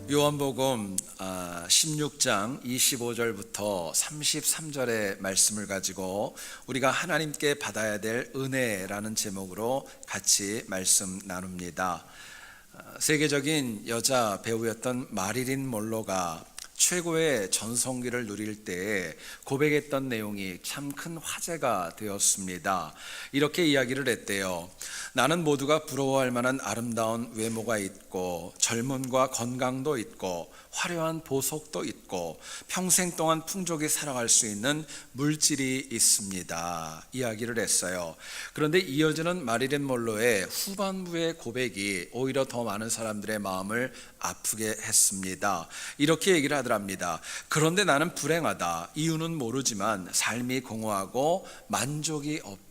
요한복음 16장 25절부터 33절의 말씀을 가지고 우리가 하나님께 받아야 될 은혜라는 제목으로 같이 말씀 나눕니다. 세계적인 여자 배우였던 마릴린 먼로가 최고의 전성기를 누릴 때에 고백했던 내용이 참 큰 화제가 되었습니다. 이렇게 이야기를 했대요. 나는 모두가 부러워할 만한 아름다운 외모가 있고 젊음과 건강도 있고 화려한 보석도 있고 평생 동안 풍족히 살아갈 수 있는 물질이 있습니다. 이야기를 했어요. 그런데 이어지는 마릴린 먼로의 후반부의 고백이 오히려 더 많은 사람들의 마음을 아프게 했습니다. 이렇게 얘기를 하더랍니다. 그런데 나는 불행하다. 이유는 모르지만 삶이 공허하고 만족이 없다.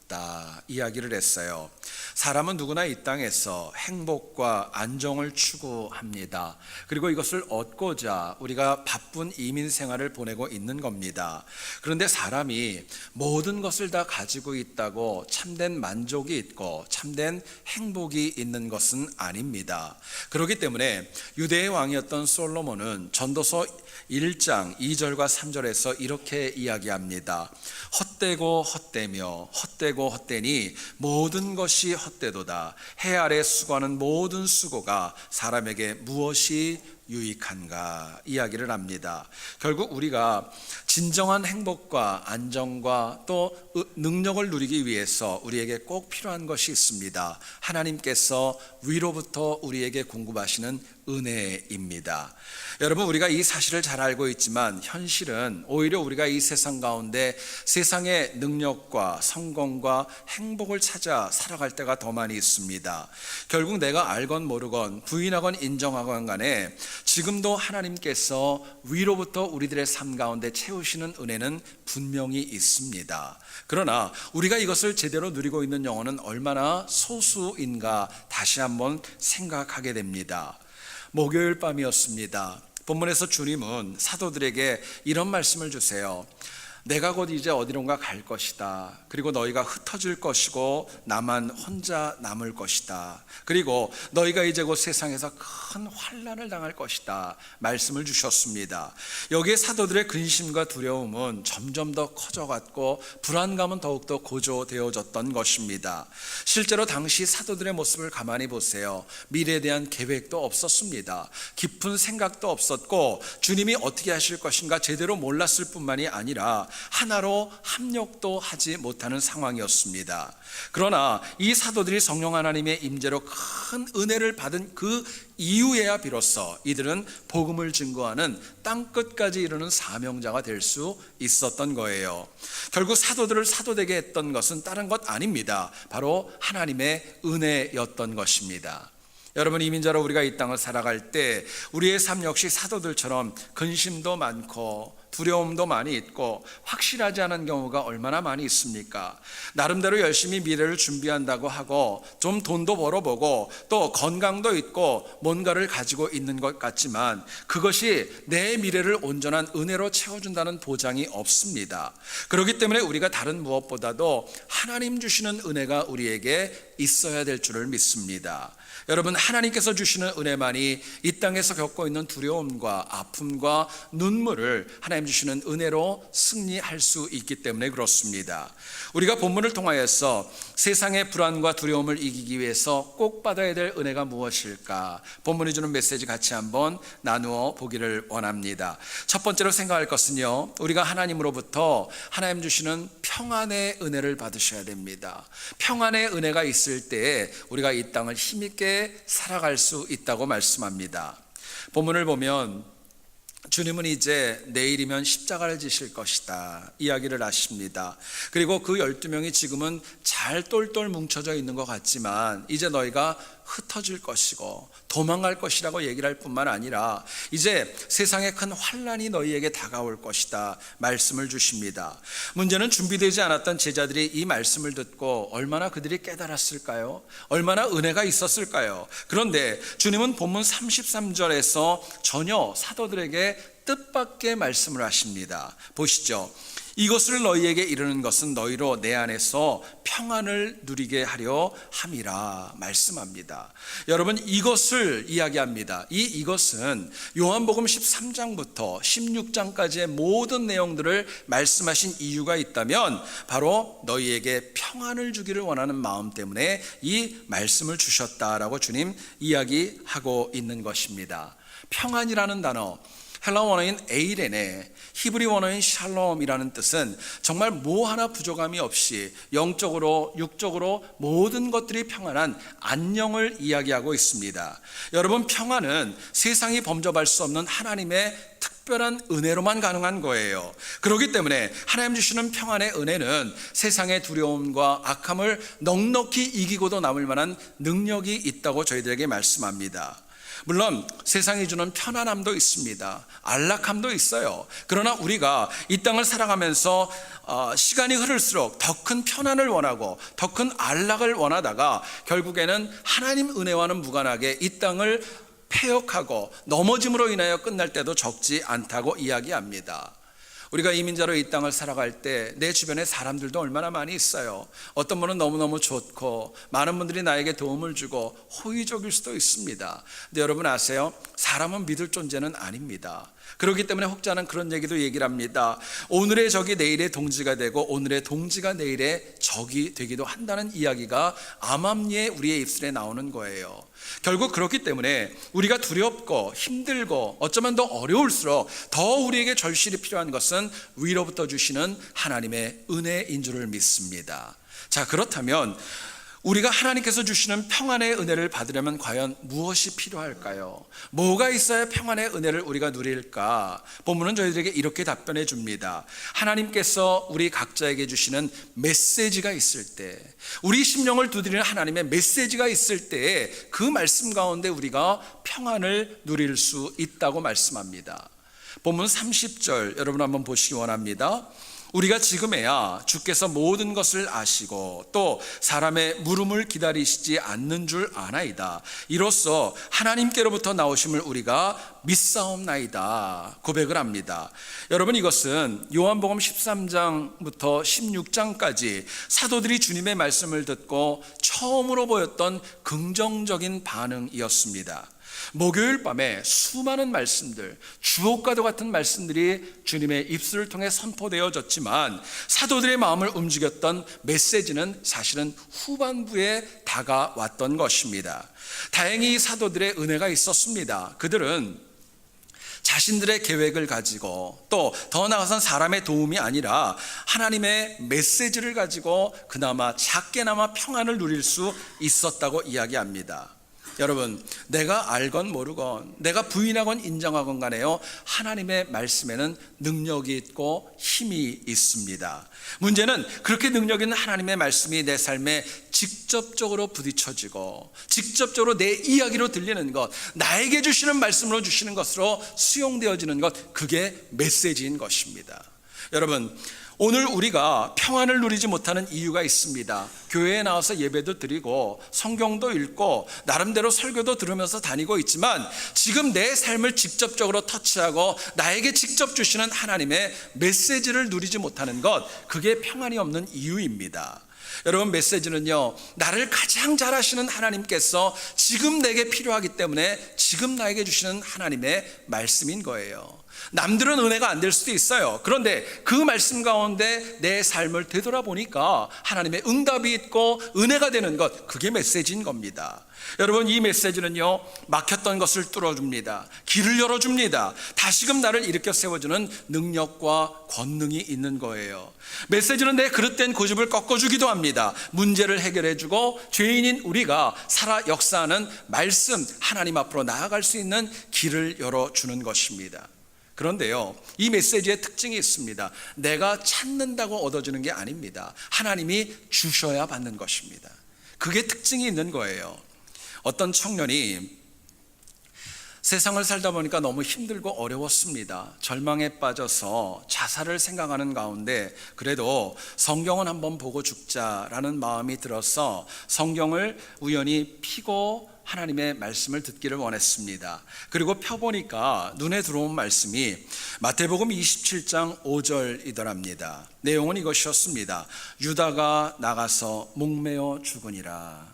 이야기를 했어요. 사람은 누구나 이 땅에서 행복과 안정을 추구합니다. 그리고 이것을 얻고자 우리가 바쁜 이민 생활을 보내고 있는 겁니다. 그런데 사람이 모든 것을 다 가지고 있다고 참된 만족이 있고 참된 행복이 있는 것은 아닙니다. 그렇기 때문에 유대의 왕이었던 솔로몬은 전도서 1장 2절과 3절에서 이렇게 이야기합니다. 헛되고 헛되며 헛되고 헛되니 모든 것이 헛되도다. 해 아래 수고하는 모든 수고가 사람에게 무엇이 유익한가 이야기를 합니다. 결국 우리가 진정한 행복과 안정과 또 능력을 누리기 위해서 우리에게 꼭 필요한 것이 있습니다. 하나님께서 위로부터 우리에게 공급하시는 은혜입니다. 여러분, 우리가 이 사실을 잘 알고 있지만 현실은 오히려 우리가 이 세상 가운데 세상의 능력과 성공과 행복을 찾아 살아갈 때가 더 많이 있습니다. 결국 내가 알건 모르건 부인하건 인정하건 간에 지금도 하나님께서 위로부터 우리들의 삶 가운데 채우시는 은혜는 분명히 있습니다. 그러나 우리가 이것을 제대로 누리고 있는 영혼은 얼마나 소수인가 다시 한번 생각하게 됩니다. 목요일 밤이었습니다. 본문에서 주님은 사도들에게 이런 말씀을 주세요. 내가 곧 이제 어디론가 갈 것이다. 그리고 너희가 흩어질 것이고 나만 혼자 남을 것이다. 그리고 너희가 이제 곧 세상에서 큰 환난을 당할 것이다. 말씀을 주셨습니다. 여기에 사도들의 근심과 두려움은 점점 더 커져갔고 불안감은 더욱더 고조되어졌던 것입니다. 실제로 당시 사도들의 모습을 가만히 보세요. 미래에 대한 계획도 없었습니다. 깊은 생각도 없었고 주님이 어떻게 하실 것인가 제대로 몰랐을 뿐만이 아니라 하나로 합력도 하지 못하는 상황이었습니다. 그러나 이 사도들이 성령 하나님의 임재로 큰 은혜를 받은 그 이후에야 비로소 이들은 복음을 증거하는 땅끝까지 이르는 사명자가 될 수 있었던 거예요. 결국 사도들을 사도되게 했던 것은 다른 것 아닙니다. 바로 하나님의 은혜였던 것입니다. 여러분, 이민자로 우리가 이 땅을 살아갈 때 우리의 삶 역시 사도들처럼 근심도 많고 두려움도 많이 있고 확실하지 않은 경우가 얼마나 많이 있습니까? 나름대로 열심히 미래를 준비한다고 하고 좀 돈도 벌어보고 또 건강도 있고 뭔가를 가지고 있는 것 같지만 그것이 내 미래를 온전한 은혜로 채워준다는 보장이 없습니다. 그렇기 때문에 우리가 다른 무엇보다도 하나님 주시는 은혜가 우리에게 있어야 될 줄을 믿습니다. 여러분, 하나님께서 주시는 은혜만이 이 땅에서 겪고 있는 두려움과 아픔과 눈물을 하나님 주시는 은혜로 승리할 수 있기 때문에 그렇습니다. 우리가 본문을 통하여서 세상의 불안과 두려움을 이기기 위해서 꼭 받아야 될 은혜가 무엇일까? 본문이 주는 메시지 같이 한번 나누어 보기를 원합니다. 첫 번째로 생각할 것은요, 우리가 하나님으로부터 하나님 주시는 평안의 은혜를 받으셔야 됩니다. 평안의 은혜가 있을 때에 우리가 이 땅을 힘있게 살아갈 수 있다고 말씀합니다. 본문을 보면 주님은 이제 내일이면 십자가를 지실 것이다 이야기를 하십니다. 그리고 그 12명이 지금은 잘 똘똘 뭉쳐져 있는 것 같지만 이제 너희가 흩어질 것이고 도망갈 것이라고 얘기를 할 뿐만 아니라 이제 세상에 큰 환난이 너희에게 다가올 것이다 말씀을 주십니다. 문제는 준비되지 않았던 제자들이 이 말씀을 듣고 얼마나 그들이 깨달았을까요? 얼마나 은혜가 있었을까요? 그런데 주님은 본문 33절에서 전혀 사도들에게 뜻밖의 말씀을 하십니다. 보시죠. 이것을 너희에게 이르는 것은 너희로 내 안에서 평안을 누리게 하려 함이라 말씀합니다. 여러분, 이것을 이야기합니다. 이것은 요한복음 13장부터 16장까지의 모든 내용들을 말씀하신 이유가 있다면 바로 너희에게 평안을 주기를 원하는 마음 때문에 이 말씀을 주셨다라고 주님 이야기하고 있는 것입니다. 평안이라는 단어, 헬라 원어인 에이레네, 히브리 원어인 샬롬이라는 뜻은 정말 뭐 하나 부족함이 없이 영적으로 육적으로 모든 것들이 평안한 안녕을 이야기하고 있습니다. 여러분, 평안은 세상이 범접할 수 없는 하나님의 특별한 은혜로만 가능한 거예요. 그렇기 때문에 하나님 주시는 평안의 은혜는 세상의 두려움과 악함을 넉넉히 이기고도 남을 만한 능력이 있다고 저희들에게 말씀합니다. 물론 세상이 주는 편안함도 있습니다. 안락함도 있어요. 그러나 우리가 이 땅을 살아가면서 시간이 흐를수록 더 큰 편안을 원하고 더 큰 안락을 원하다가 결국에는 하나님 은혜와는 무관하게 이 땅을 패역하고 넘어짐으로 인하여 끝날 때도 적지 않다고 이야기합니다. 우리가 이민자로 이 땅을 살아갈 때 내 주변에 사람들도 얼마나 많이 있어요. 어떤 분은 너무너무 좋고 많은 분들이 나에게 도움을 주고 호의적일 수도 있습니다. 근데 여러분 아세요? 사람은 믿을 존재는 아닙니다. 그렇기 때문에 혹자는 그런 얘기를 합니다. 오늘의 적이 내일의 동지가 되고 오늘의 동지가 내일의 적이 되기도 한다는 이야기가 암암리에 우리의 입술에 나오는 거예요. 결국 그렇기 때문에 우리가 두렵고 힘들고 어쩌면 더 어려울수록 더 우리에게 절실히 필요한 것은 위로부터 주시는 하나님의 은혜인 줄을 믿습니다. 자, 그렇다면 우리가 하나님께서 주시는 평안의 은혜를 받으려면 과연 무엇이 필요할까요? 뭐가 있어야 평안의 은혜를 우리가 누릴까? 본문은 저희들에게 이렇게 답변해 줍니다. 하나님께서 우리 각자에게 주시는 메시지가 있을 때, 우리 심령을 두드리는 하나님의 메시지가 있을 때 그 말씀 가운데 우리가 평안을 누릴 수 있다고 말씀합니다. 본문 30절 여러분 한번 보시기 원합니다. 우리가 지금에야 주께서 모든 것을 아시고 또 사람의 물음을 기다리시지 않는 줄 아나이다. 이로써 하나님께로부터 나오심을 우리가 믿사옵나이다 고백을 합니다. 여러분, 이것은 요한복음 13장부터 16장까지 사도들이 주님의 말씀을 듣고 처음으로 보였던 긍정적인 반응이었습니다. 목요일 밤에 수많은 말씀들, 주옥과도 같은 말씀들이 주님의 입술을 통해 선포되어졌지만 사도들의 마음을 움직였던 메시지는 사실은 후반부에 다가왔던 것입니다. 다행히 사도들의 은혜가 있었습니다. 그들은 자신들의 계획을 가지고 또 더 나아가선 사람의 도움이 아니라 하나님의 메시지를 가지고 그나마 작게나마 평안을 누릴 수 있었다고 이야기합니다. 여러분, 내가 알건 모르건 내가 부인하건 인정하건 간에요, 하나님의 말씀에는 능력이 있고 힘이 있습니다. 문제는 그렇게 능력 있는 하나님의 말씀이 내 삶에 직접적으로 부딪혀지고 직접적으로 내 이야기로 들리는 것, 나에게 주시는 말씀으로 주시는 것으로 수용되어지는 것, 그게 메시지인 것입니다. 여러분, 오늘 우리가 평안을 누리지 못하는 이유가 있습니다. 교회에 나와서 예배도 드리고 성경도 읽고 나름대로 설교도 들으면서 다니고 있지만 지금 내 삶을 직접적으로 터치하고 나에게 직접 주시는 하나님의 메시지를 누리지 못하는 것, 그게 평안이 없는 이유입니다. 여러분, 메시지는요, 나를 가장 잘 아시는 하나님께서 지금 내게 필요하기 때문에 지금 나에게 주시는 하나님의 말씀인 거예요. 남들은 은혜가 안 될 수도 있어요. 그런데 그 말씀 가운데 내 삶을 되돌아보니까 하나님의 응답이 있고 은혜가 되는 것, 그게 메시지인 겁니다. 여러분, 이 메시지는요, 막혔던 것을 뚫어줍니다. 길을 열어줍니다. 다시금 나를 일으켜 세워주는 능력과 권능이 있는 거예요. 메시지는 내 그릇된 고집을 꺾어주기도 합니다. 문제를 해결해주고 죄인인 우리가 살아 역사하는 말씀, 하나님 앞으로 나아갈 수 있는 길을 열어주는 것입니다. 그런데요, 이 메시지의 특징이 있습니다. 내가 찾는다고 얻어지는 게 아닙니다. 하나님이 주셔야 받는 것입니다. 그게 특징이 있는 거예요. 어떤 청년이 세상을 살다 보니까 너무 힘들고 어려웠습니다. 절망에 빠져서 자살을 생각하는 가운데 그래도 성경은 한번 보고 죽자라는 마음이 들어서 성경을 우연히 피고 하나님의 말씀을 듣기를 원했습니다. 그리고 펴보니까 눈에 들어온 말씀이 마태복음 27장 5절이더랍니다. 내용은 이것이었습니다. 유다가 나가서 목매어 죽으니라.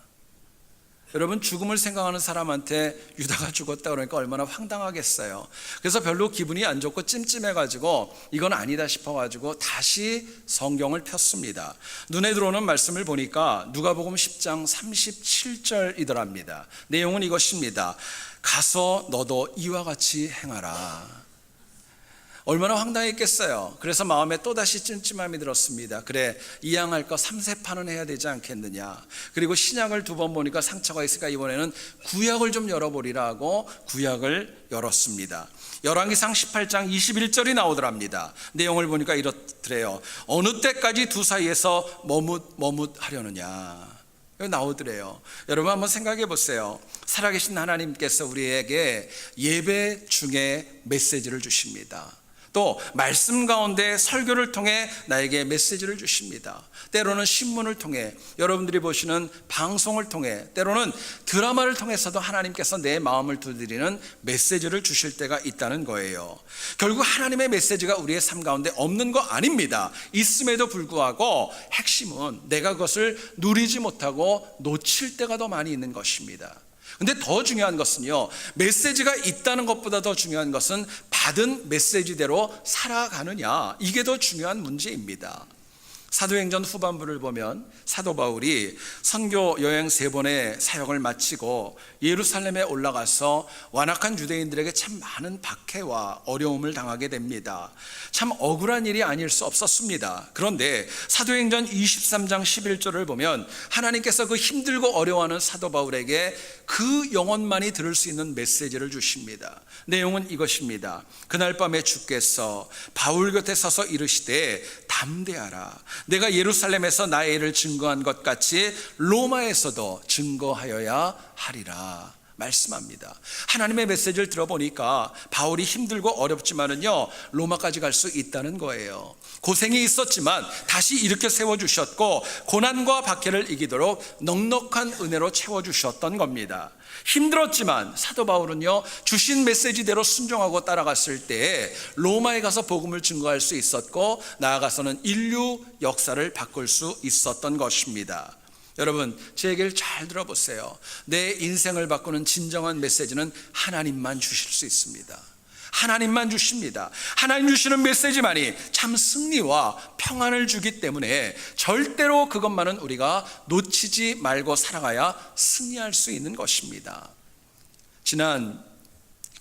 여러분, 죽음을 생각하는 사람한테 유다가 죽었다 그러니까 얼마나 황당하겠어요. 그래서 별로 기분이 안 좋고 찜찜해가지고 이건 아니다 싶어가지고 다시 성경을 폈습니다. 눈에 들어오는 말씀을 보니까 누가복음 10장 37절이더랍니다. 내용은 이것입니다. 가서 너도 이와 같이 행하라. 얼마나 황당했겠어요. 그래서 마음에 또다시 찜찜함이 들었습니다. 그래, 이양할 거 3세판은 해야 되지 않겠느냐. 그리고 신약을 2번 보니까 상처가 있으니까 이번에는 구약을 좀 열어보리라 하고 구약을 열었습니다. 열왕기상 18장 21절이 나오더랍니다. 내용을 보니까 이렇더래요. 어느 때까지 두 사이에서 머뭇하려느냐. 나오더래요. 여러분, 한번 생각해 보세요. 살아계신 하나님께서 우리에게 예배 중에 메시지를 주십니다. 또 말씀 가운데 설교를 통해 나에게 메시지를 주십니다. 때로는 신문을 통해, 여러분들이 보시는 방송을 통해, 때로는 드라마를 통해서도 하나님께서 내 마음을 두드리는 메시지를 주실 때가 있다는 거예요. 결국 하나님의 메시지가 우리의 삶 가운데 없는 거 아닙니다. 있음에도 불구하고 핵심은 내가 그것을 누리지 못하고 놓칠 때가 더 많이 있는 것입니다. 근데 더 중요한 것은요, 메시지가 있다는 것보다 더 중요한 것은 받은 메시지대로 살아가느냐, 이게 더 중요한 문제입니다. 사도행전 후반부를 보면 사도 바울이 선교 여행 3번의 사역을 마치고 예루살렘에 올라가서 완악한 유대인들에게 참 많은 박해와 어려움을 당하게 됩니다. 참 억울한 일이 아닐 수 없었습니다. 그런데 사도행전 23장 11절을 보면 하나님께서 그 힘들고 어려워하는 사도 바울에게 그 영혼만이 들을 수 있는 메시지를 주십니다. 내용은 이것입니다. 그날 밤에 주께서 바울 곁에 서서 이르시되 담대하라. 내가 예루살렘에서 나의 일을 증거한 것 같이 로마에서도 증거하여야 하리라 말씀합니다. 하나님의 메시지를 들어보니까 바울이 힘들고 어렵지만은요, 로마까지 갈 수 있다는 거예요. 고생이 있었지만 다시 일으켜 세워주셨고 고난과 박해를 이기도록 넉넉한 은혜로 채워주셨던 겁니다. 힘들었지만 사도 바울은요, 주신 메시지대로 순종하고 따라갔을 때 로마에 가서 복음을 증거할 수 있었고 나아가서는 인류 역사를 바꿀 수 있었던 것입니다. 여러분, 제 얘기를 잘 들어보세요. 내 인생을 바꾸는 진정한 메시지는 하나님만 주실 수 있습니다. 하나님만 주십니다. 하나님 주시는 메시지만이 참 승리와 평안을 주기 때문에 절대로 그것만은 우리가 놓치지 말고 살아가야 승리할 수 있는 것입니다. 지난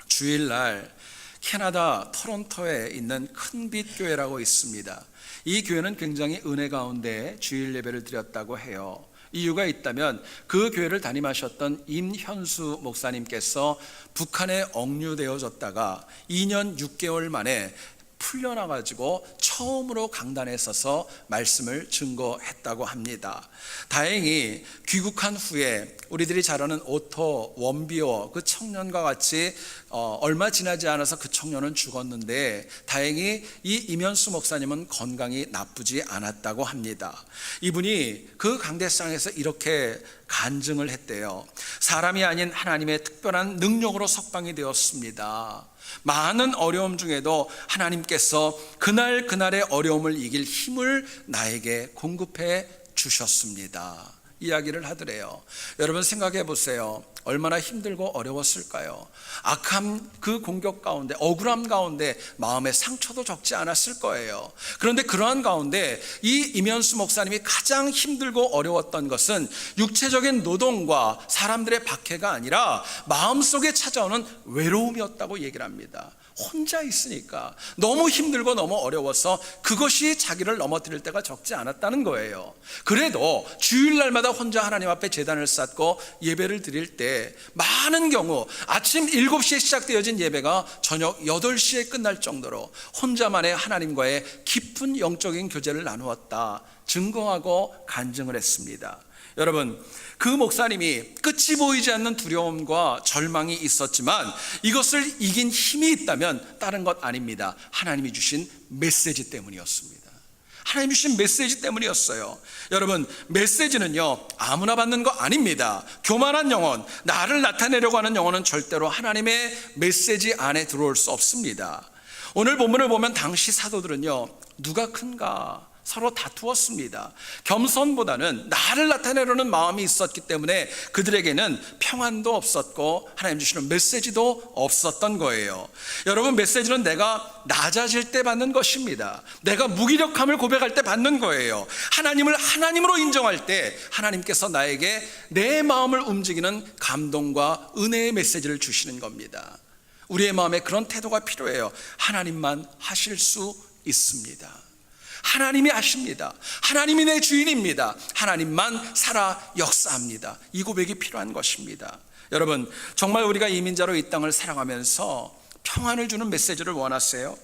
주일날 캐나다 토론토에 있는 큰빛 교회라고 있습니다. 이 교회는 굉장히 은혜 가운데 주일 예배를 드렸다고 해요. 이유가 있다면 그 교회를 담임하셨던 임현수 목사님께서 북한에 억류되어졌다가 2년 6개월 만에 풀려나가지고 처음으로 강단에 서서 말씀을 증거했다고 합니다. 다행히 귀국한 후에 우리들이 잘 아는 오토 원비오 그 청년과 같이 얼마 지나지 않아서 그 청년은 죽었는데 다행히 이 임현수 목사님은 건강이 나쁘지 않았다고 합니다. 이분이 그 강대상에서 이렇게 간증을 했대요. 사람이 아닌 하나님의 특별한 능력으로 석방이 되었습니다. 많은 어려움 중에도 하나님께서 그날의 어려움을 이길 힘을 나에게 공급해 주셨습니다. 이야기를 하더래요. 여러분 생각해 보세요. 얼마나 힘들고 어려웠을까요? 악함 그 공격 가운데, 억울함 가운데 마음의 상처도 적지 않았을 거예요. 그런데 그러한 가운데 이 임현수 목사님이 가장 힘들고 어려웠던 것은 육체적인 노동과 사람들의 박해가 아니라 마음속에 찾아오는 외로움이었다고 얘기를 합니다. 혼자 있으니까 너무 힘들고 너무 어려워서 그것이 자기를 넘어뜨릴 때가 적지 않았다는 거예요. 그래도 주일날마다 혼자 하나님 앞에 제단을 쌓고 예배를 드릴 때 많은 경우 아침 7시에 시작되어진 예배가 저녁 8시에 끝날 정도로 혼자만의 하나님과의 깊은 영적인 교제를 나누었다 증거하고 간증을 했습니다. 여러분, 그 목사님이 끝이 보이지 않는 두려움과 절망이 있었지만 이것을 이긴 힘이 있다면 다른 것 아닙니다. 하나님이 주신 메시지 때문이었습니다. 하나님 주신 메시지 때문이었어요. 여러분, 메시지는요 아무나 받는 거 아닙니다. 교만한 영혼, 나를 나타내려고 하는 영혼은 절대로 하나님의 메시지 안에 들어올 수 없습니다. 오늘 본문을 보면 당시 사도들은요 누가 큰가 서로 다투었습니다. 겸손보다는 나를 나타내려는 마음이 있었기 때문에 그들에게는 평안도 없었고 하나님 주시는 메시지도 없었던 거예요. 여러분, 메시지는 내가 낮아질 때 받는 것입니다. 내가 무기력함을 고백할 때 받는 거예요. 하나님을 하나님으로 인정할 때 하나님께서 나에게 내 마음을 움직이는 감동과 은혜의 메시지를 주시는 겁니다. 우리의 마음에 그런 태도가 필요해요. 하나님만 하실 수 있습니다. 하나님이 하십니다. 하나님이 내 주인입니다. 하나님만 살아 역사합니다. 이 고백이 필요한 것입니다. 여러분, 정말 우리가 이민자로 이 땅을 살아가면서 평안을 주는 메시지를 원하세요?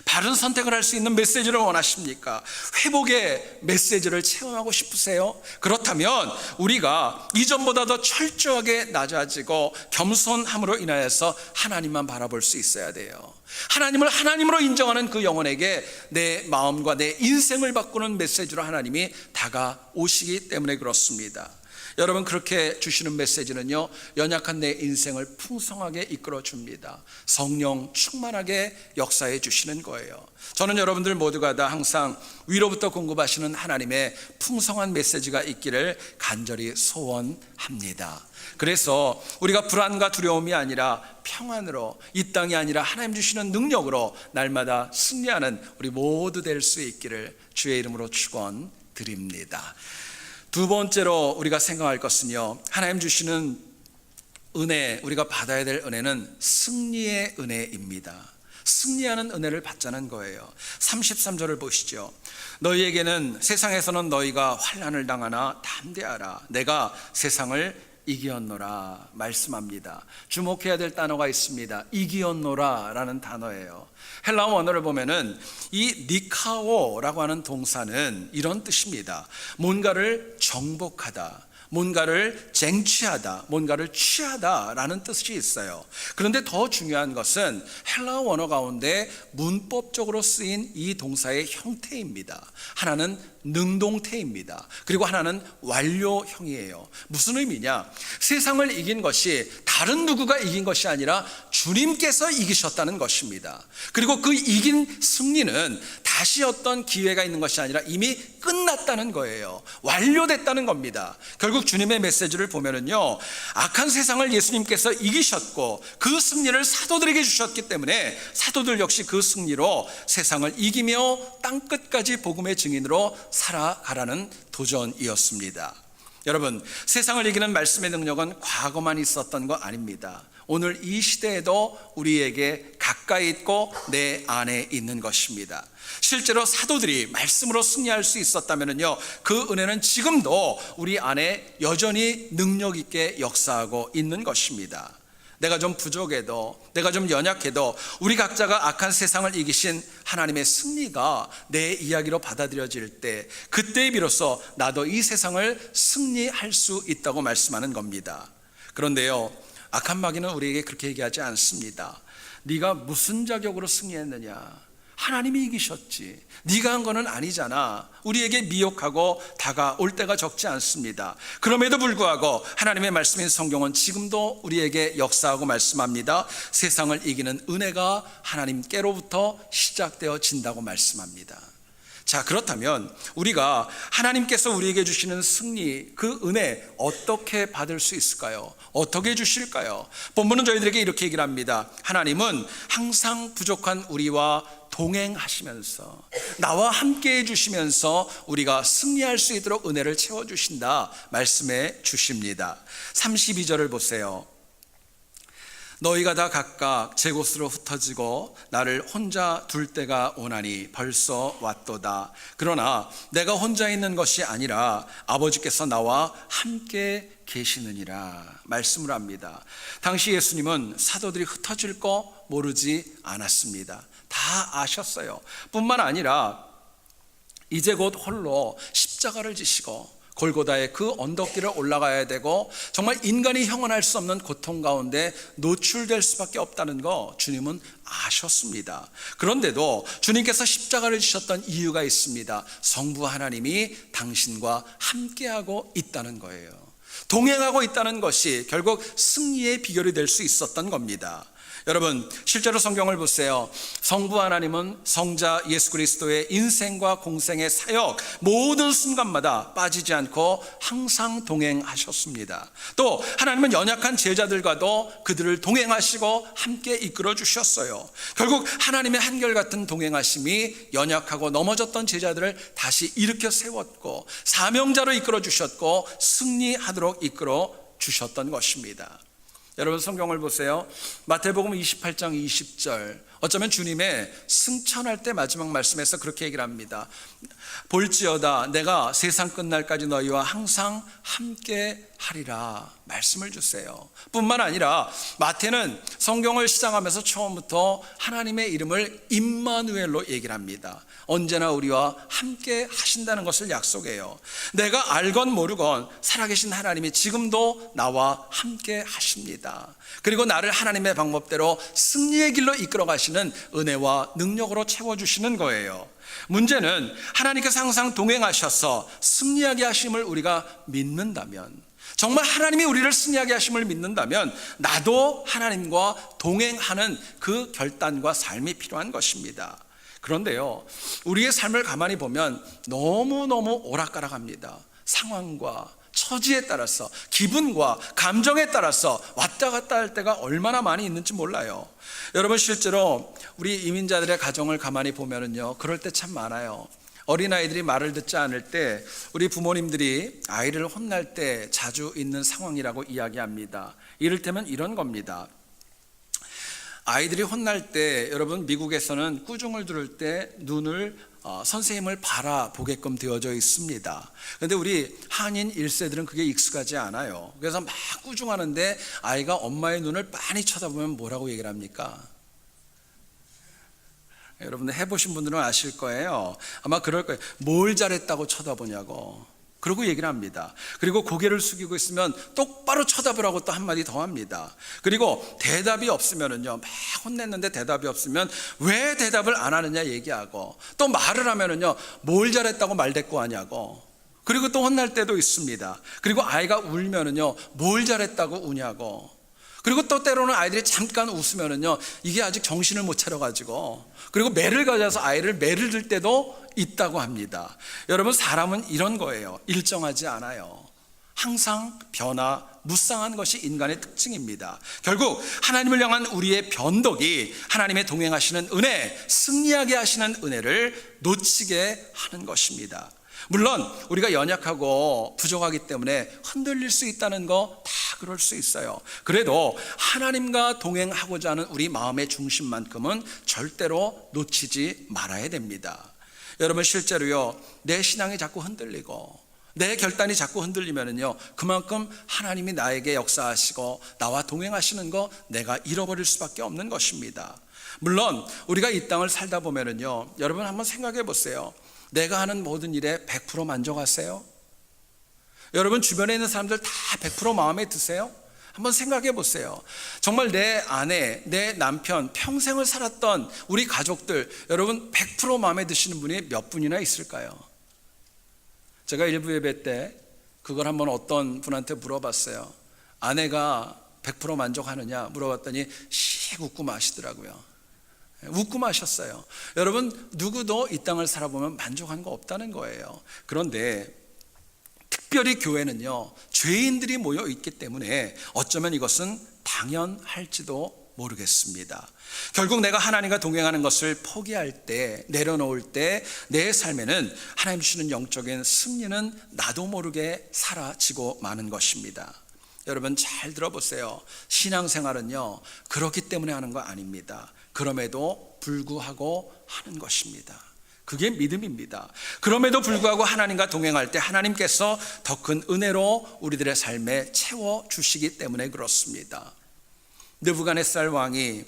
바른 선택을 할 수 있는 메시지를 원하십니까? 회복의 메시지를 체험하고 싶으세요? 그렇다면 우리가 이전보다 더 철저하게 낮아지고 겸손함으로 인하여서 하나님만 바라볼 수 있어야 돼요. 하나님을 하나님으로 인정하는 그 영혼에게 내 마음과 내 인생을 바꾸는 메시지로 하나님이 다가오시기 때문에 그렇습니다. 여러분, 그렇게 주시는 메시지는요 연약한 내 인생을 풍성하게 이끌어 줍니다. 성령 충만하게 역사해 주시는 거예요. 저는 여러분들 모두가 다 항상 위로부터 공급하시는 하나님의 풍성한 메시지가 있기를 간절히 소원합니다. 그래서 우리가 불안과 두려움이 아니라 평안으로, 이 땅이 아니라 하나님 주시는 능력으로 날마다 승리하는 우리 모두 될 수 있기를 주의 이름으로 축원드립니다. 두 번째로 우리가 생각할 것은요, 하나님 주시는 은혜, 우리가 받아야 될 은혜는 승리의 은혜입니다. 승리하는 은혜를 받자는 거예요. 33절을 보시죠. 너희에게는 세상에서는 너희가 환난을 당하나 담대하라. 내가 세상을 이기었노라 말씀합니다. 주목해야 될 단어가 있습니다. 이기었노라 라는 단어예요. 헬라어 원어를 보면은 이 니카오라고 하는 동사는 이런 뜻입니다. 뭔가를 정복하다, 뭔가를 쟁취하다, 뭔가를 취하다 라는 뜻이 있어요. 그런데 더 중요한 것은 헬라어 원어 가운데 문법적으로 쓰인 이 동사의 형태입니다. 하나는 능동태입니다. 그리고 하나는 완료형이에요. 무슨 의미냐? 세상을 이긴 것이 다른 누구가 이긴 것이 아니라 주님께서 이기셨다는 것입니다. 그리고 그 이긴 승리는 다시 어떤 기회가 있는 것이 아니라 이미 끝났다는 거예요. 완료됐다는 겁니다. 결국 주님의 메시지를 보면은요, 악한 세상을 예수님께서 이기셨고 그 승리를 사도들에게 주셨기 때문에 사도들 역시 그 승리로 세상을 이기며 땅끝까지 복음의 증인으로 살아가라는 도전이었습니다. 여러분, 세상을 이기는 말씀의 능력은 과거만 있었던 거 아닙니다. 오늘 이 시대에도 우리에게 가까이 있고 내 안에 있는 것입니다. 실제로 사도들이 말씀으로 승리할 수 있었다면요, 그 은혜는 지금도 우리 안에 여전히 능력 있게 역사하고 있는 것입니다. 내가 좀 부족해도, 내가 좀 연약해도 우리 각자가 악한 세상을 이기신 하나님의 승리가 내 이야기로 받아들여질 때, 그때 비로소 나도 이 세상을 승리할 수 있다고 말씀하는 겁니다. 그런데요, 악한 마귀는 우리에게 그렇게 얘기하지 않습니다. 네가 무슨 자격으로 승리했느냐? 하나님이 이기셨지, 네가 한 거는 아니잖아. 우리에게 미혹하고 다가올 때가 적지 않습니다. 그럼에도 불구하고 하나님의 말씀인 성경은 지금도 우리에게 역사하고 말씀합니다. 세상을 이기는 은혜가 하나님께로부터 시작되어진다고 말씀합니다. 자, 그렇다면 우리가 하나님께서 우리에게 주시는 승리, 그 은혜 어떻게 받을 수 있을까요? 어떻게 주실까요? 본문은 저희들에게 이렇게 얘기를 합니다. 하나님은 항상 부족한 우리와 동행하시면서, 나와 함께 해주시면서 우리가 승리할 수 있도록 은혜를 채워주신다 말씀해 주십니다. 32절을 보세요. 너희가 다 각각 제 곳으로 흩어지고 나를 혼자 둘 때가 오나니 벌써 왔도다. 그러나 내가 혼자 있는 것이 아니라 아버지께서 나와 함께 계시느니라 말씀을 합니다. 당시 예수님은 사도들이 흩어질 거 모르지 않았습니다. 다 아셨어요. 뿐만 아니라 이제 곧 홀로 십자가를 지시고 골고다의 그 언덕길을 올라가야 되고 정말 인간이 형언할 수 없는 고통 가운데 노출될 수밖에 없다는 거 주님은 아셨습니다. 그런데도 주님께서 십자가를 지셨던 이유가 있습니다. 성부 하나님이 당신과 함께하고 있다는 거예요. 동행하고 있다는 것이 결국 승리의 비결이 될 수 있었던 겁니다. 여러분, 실제로 성경을 보세요. 성부 하나님은 성자 예수 그리스도의 인생과 공생의 사역 모든 순간마다 빠지지 않고 항상 동행하셨습니다. 또 하나님은 연약한 제자들과도 그들을 동행하시고 함께 이끌어 주셨어요. 결국 하나님의 한결같은 동행하심이 연약하고 넘어졌던 제자들을 다시 일으켜 세웠고 사명자로 이끌어 주셨고 승리하도록 이끌어 주셨던 것입니다. 여러분, 성경을 보세요. 마태복음 28장 20절, 어쩌면 주님의 승천할 때 마지막 말씀에서 그렇게 얘기를 합니다. 볼지어다 내가 세상 끝날까지 너희와 항상 함께 하리라 말씀을 주세요. 뿐만 아니라 마태는 성경을 시작하면서 처음부터 하나님의 이름을 임마누엘로 얘기를 합니다. 언제나 우리와 함께 하신다는 것을 약속해요. 내가 알건 모르건 살아계신 하나님이 지금도 나와 함께 하십니다. 그리고 나를 하나님의 방법대로 승리의 길로 이끌어 가시는 은혜와 능력으로 채워주시는 거예요. 문제는 하나님께서 항상 동행하셔서 승리하게 하심을 우리가 믿는다면, 정말 하나님이 우리를 승리하게 하심을 믿는다면 나도 하나님과 동행하는 그 결단과 삶이 필요한 것입니다. 그런데요, 우리의 삶을 가만히 보면 너무너무 오락가락합니다. 상황과 처지에 따라서, 기분과 감정에 따라서 왔다 갔다 할 때가 얼마나 많이 있는지 몰라요. 여러분, 실제로 우리 이민자들의 가정을 가만히 보면은요, 그럴 때 참 많아요. 어린아이들이 말을 듣지 않을 때 우리 부모님들이 아이를 혼날 때 자주 있는 상황이라고 이야기합니다. 이를테면 이런 겁니다. 아이들이 혼날 때, 여러분, 미국에서는 꾸중을 들을 때 눈을 선생님을 바라보게끔 되어져 있습니다. 그런데 우리 한인 1세들은 그게 익숙하지 않아요. 그래서 막 꾸중하는데 아이가 엄마의 눈을 빤히 쳐다보면 뭐라고 얘기를 합니까? 여러분들 해보신 분들은 아실 거예요. 아마 그럴 거예요. 뭘 잘했다고 쳐다보냐고. 그러고 얘기를 합니다. 그리고 고개를 숙이고 있으면 똑바로 쳐다보라고 또 한마디 더 합니다. 그리고 대답이 없으면은요, 막 혼냈는데 대답이 없으면 왜 대답을 안 하느냐 얘기하고, 또 말을 하면은요, 뭘 잘했다고 말대꾸 하냐고. 그리고 또 혼날 때도 있습니다. 그리고 아이가 울면은요, 뭘 잘했다고 우냐고. 그리고 또 때로는 아이들이 잠깐 웃으면은요, 이게 아직 정신을 못 차려가지고, 그리고 매를 가져서 아이를 매를 들 때도 있다고 합니다. 여러분, 사람은 이런 거예요. 일정하지 않아요. 항상 변화, 무쌍한 것이 인간의 특징입니다. 결국 하나님을 향한 우리의 변덕이 하나님의 동행하시는 은혜, 승리하게 하시는 은혜를 놓치게 하는 것입니다. 물론 우리가 연약하고 부족하기 때문에 흔들릴 수 있다는 거 다 그럴 수 있어요. 그래도 하나님과 동행하고자 하는 우리 마음의 중심만큼은 절대로 놓치지 말아야 됩니다. 여러분, 실제로요, 내 신앙이 자꾸 흔들리고 내 결단이 자꾸 흔들리면은요, 그만큼 하나님이 나에게 역사하시고 나와 동행하시는 거 내가 잃어버릴 수밖에 없는 것입니다. 물론 우리가 이 땅을 살다 보면은요, 여러분 한번 생각해 보세요. 내가 하는 모든 일에 100% 만족하세요? 여러분, 주변에 있는 사람들 다 100% 마음에 드세요? 한번 생각해 보세요. 정말 내 아내, 내 남편, 평생을 살았던 우리 가족들, 여러분 100% 마음에 드시는 분이 몇 분이나 있을까요? 제가 일부 예배 때 그걸 한번 어떤 분한테 물어봤어요. 아내가 100% 만족하느냐 물어봤더니 씩 웃고 마시더라고요. 웃고 마셨어요. 여러분, 누구도 이 땅을 살아보면 만족한 거 없다는 거예요. 그런데 특별히 교회는요, 죄인들이 모여 있기 때문에 어쩌면 이것은 당연할지도 모르겠습니다. 결국 내가 하나님과 동행하는 것을 포기할 때, 내려놓을 때 내 삶에는 하나님 주시는 영적인 승리는 나도 모르게 사라지고 마는 것입니다. 여러분, 잘 들어보세요. 신앙생활은요, 그렇기 때문에 하는 거 아닙니다. 그럼에도 불구하고 하는 것입니다. 그게 믿음입니다. 그럼에도 불구하고 하나님과 동행할 때 하나님께서 더 큰 은혜로 우리들의 삶에 채워주시기 때문에 그렇습니다. 느부갓네살 왕이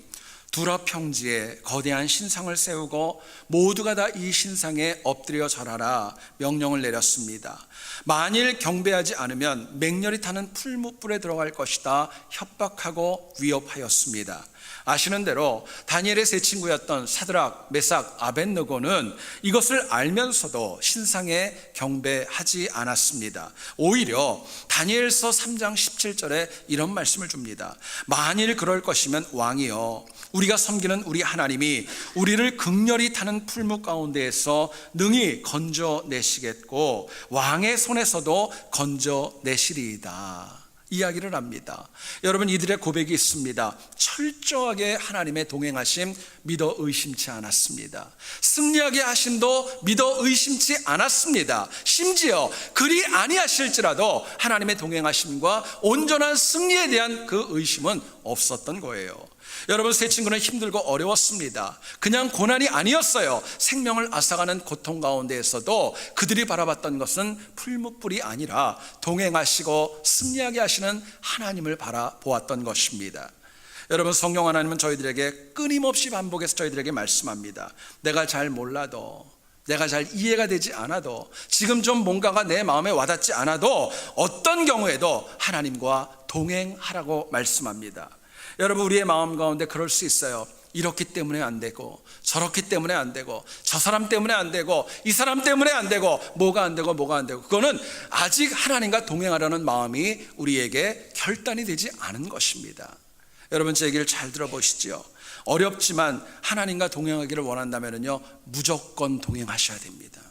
두라 평지에 거대한 신상을 세우고 모두가 다 이 신상에 엎드려 절하라 명령을 내렸습니다. 만일 경배하지 않으면 맹렬히 타는 풀무불에 들어갈 것이다 협박하고 위협하였습니다. 아시는 대로 다니엘의 세 친구였던 사드락, 메삭, 아벳느고는 이것을 알면서도 신상에 경배하지 않았습니다. 오히려 다니엘서 3장 17절에 이런 말씀을 줍니다. 만일 그럴 것이면 왕이여, 우리가 섬기는 우리 하나님이 우리를 극렬히 타는 풀무 가운데에서 능히 건져내시겠고 왕의 손에서도 건져내시리이다 이야기를 합니다. 여러분, 이들의 고백이 있습니다. 철저하게 하나님의 동행하심 믿어 의심치 않았습니다. 승리하게 하심도 믿어 의심치 않았습니다. 심지어 그리 아니하실지라도 하나님의 동행하심과 온전한 승리에 대한 그 의심은 없었던 거예요. 여러분, 세 친구는 힘들고 어려웠습니다. 그냥 고난이 아니었어요. 생명을 앗아가는 고통 가운데에서도 그들이 바라봤던 것은 풀무불이 아니라 동행하시고 승리하게 하시는 하나님을 바라보았던 것입니다. 여러분, 성령 하나님은 저희들에게 끊임없이 반복해서 저희들에게 말씀합니다. 내가 잘 몰라도, 내가 잘 이해가 되지 않아도, 지금 좀 뭔가가 내 마음에 와닿지 않아도 어떤 경우에도 하나님과 동행하라고 말씀합니다. 여러분, 우리의 마음 가운데 그럴 수 있어요. 이렇기 때문에 안 되고, 저렇기 때문에 안 되고, 저 사람 때문에 안 되고, 이 사람 때문에 안 되고, 뭐가 안 되고 뭐가 안 되고, 그거는 아직 하나님과 동행하려는 마음이 우리에게 결단이 되지 않은 것입니다. 여러분, 제 얘기를 잘 들어보시죠. 어렵지만 하나님과 동행하기를 원한다면요, 무조건 동행하셔야 됩니다.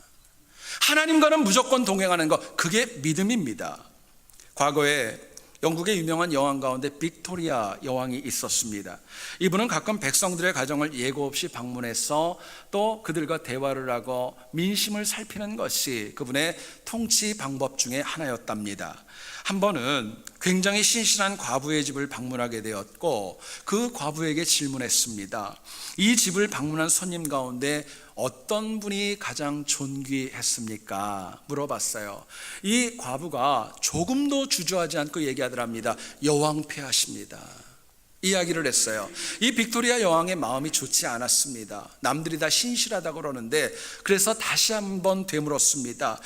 하나님과는 무조건 동행하는 것, 그게 믿음입니다. 과거에 영국의 유명한 여왕 가운데 빅토리아 여왕이 있었습니다. 이분은 가끔 백성들의 가정을 예고 없이 방문해서 또 그들과 대화를 하고 민심을 살피는 것이 그분의 통치 방법 중에 하나였답니다. 한 번은 굉장히 신실한 과부의 집을 방문하게 되었고, 그 과부에게 질문했습니다. 이 집을 방문한 손님 가운데 어떤 분이 가장 존귀했습니까? 물어봤어요. 이 과부가 조금도 주저하지 않고 얘기하더랍니다. 여왕 폐하십니다. 이야기를 했어요. 이 빅토리아 여왕의 마음이 좋지 않았습니다. 남들이 다 신실하다고 그러는데, 그래서 다시 한번 되물었습니다.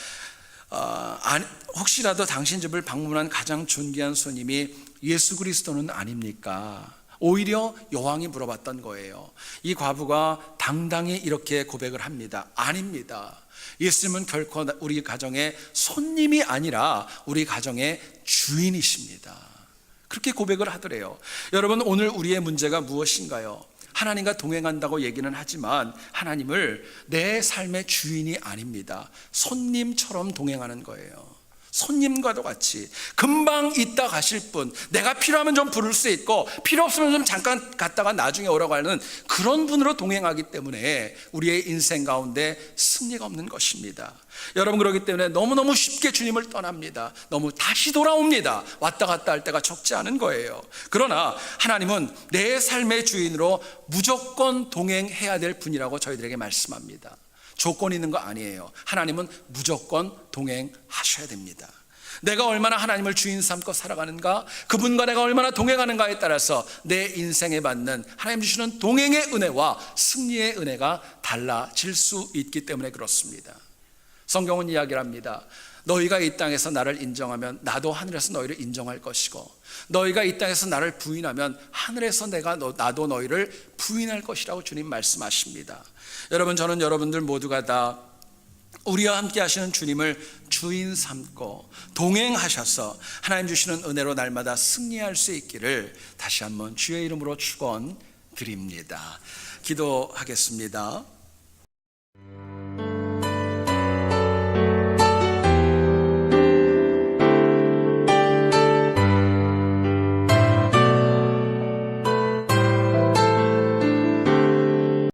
혹시라도 당신 집을 방문한 가장 존귀한 손님이 예수 그리스도는 아닙니까? 오히려 여왕이 물어봤던 거예요. 이 과부가 당당히 이렇게 고백을 합니다. 아닙니다. 예수님은 결코 우리 가정의 손님이 아니라 우리 가정의 주인이십니다. 그렇게 고백을 하더래요. 여러분, 오늘 우리의 문제가 무엇인가요? 하나님과 동행한다고 얘기는 하지만 하나님을 내 삶의 주인이 아닙니다. 손님처럼 동행하는 거예요. 손님과도 같이 금방 있다 가실 분, 내가 필요하면 좀 부를 수 있고 필요 없으면 좀 잠깐 갔다가 나중에 오라고 하는 그런 분으로 동행하기 때문에 우리의 인생 가운데 승리가 없는 것입니다. 여러분, 그렇기 때문에 너무너무 쉽게 주님을 떠납니다. 너무 다시 돌아옵니다. 왔다 갔다 할 때가 적지 않은 거예요. 그러나 하나님은 내 삶의 주인으로 무조건 동행해야 될 분이라고 저희들에게 말씀합니다. 조건 있는 거 아니에요. 하나님은 무조건 동행하셔야 됩니다. 내가 얼마나 하나님을 주인 삼고 살아가는가, 그분과 내가 얼마나 동행하는가에 따라서 내 인생에 받는 하나님 주시는 동행의 은혜와 승리의 은혜가 달라질 수 있기 때문에 그렇습니다. 성경은 이야기를 합니다. 너희가 이 땅에서 나를 인정하면 나도 하늘에서 너희를 인정할 것이고, 너희가 이 땅에서 나를 부인하면 하늘에서 나도 너희를 부인할 것이라고 주님 말씀하십니다. 여러분, 저는 여러분들 모두가 다 우리와 함께 하시는 주님을 주인 삼고 동행하셔서 하나님 주시는 은혜로 날마다 승리할 수 있기를 다시 한번 주의 이름으로 축원드립니다. 기도하겠습니다.